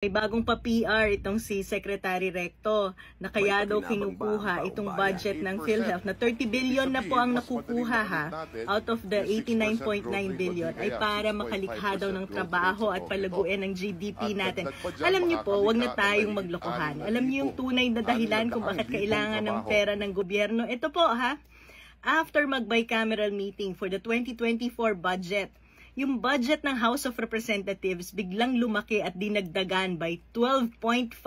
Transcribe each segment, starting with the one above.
May bagong pa-PR itong si Secretary Recto na kaya daw kinukuha itong budget ng PhilHealth na 30 billion na po ang nakukuha out of the 89.9 billion ay para makalikha daw ng trabaho at palaguin ng GDP natin. Alam niyo po, wag na tayong maglokohan. Alam niyo yung tunay na dahilan kung bakit kailangan ng pera ng gobyerno? Ito po after mag-bicameral meeting for the 2024 budget, yung budget ng House of Representatives biglang lumaki at dinagdagan by 12.5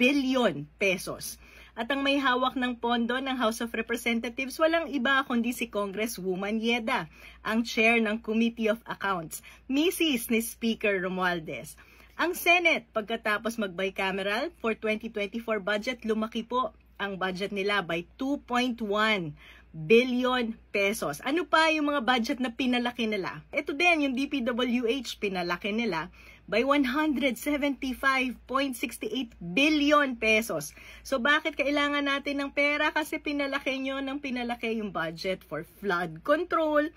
billion pesos. At ang may hawak ng pondo ng House of Representatives walang iba kundi si Congresswoman Yeda, ang chair ng Committee of Accounts, Mrs. ni Speaker Romualdez. Ang Senate, pagkatapos mag-bicameral for 2024 budget, lumaki po ang budget nila by 2.1 billion pesos. Ano pa yung mga budget na pinalaki nila? Ito din, yung DPWH, pinalaki nila by 175.68 billion pesos. So bakit kailangan natin ng pera? Kasi pinalaki nyo ng pinalaki yung budget for flood control,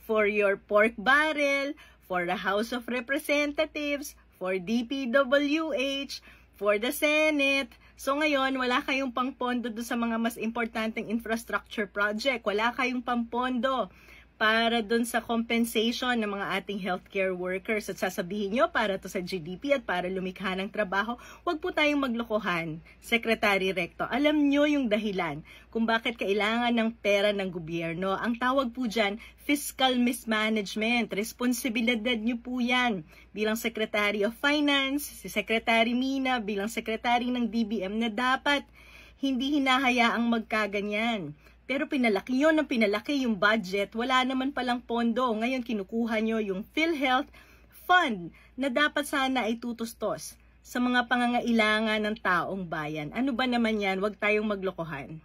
for your pork barrel, for the House of Representatives, for DPWH, for the Senate. So ngayon, wala kayong pangpondo do sa mga mas importanteng infrastructure project. Wala kayong pampondo para dun sa compensation ng mga ating healthcare workers. At sasabihin nyo, para to sa GDP at para lumikha ng trabaho, wag po tayong maglokohan, Secretary Recto. Alam nyo yung dahilan kung bakit kailangan ng pera ng gobyerno. Ang tawag po dyan, fiscal mismanagement. Responsibilidad nyo po yan bilang Secretary of Finance, si Secretary Mina, bilang Secretary ng DBM na dapat hindi hinahayaang magkaganyan. Pero pinalaki yun ng pinalaki yung budget, wala naman palang pondo. Ngayon kinukuha nyo yung PhilHealth Fund na dapat sana ay tutustos sa mga pangangailangan ng taong bayan. Ano ba naman yan? Huwag tayong maglokohan.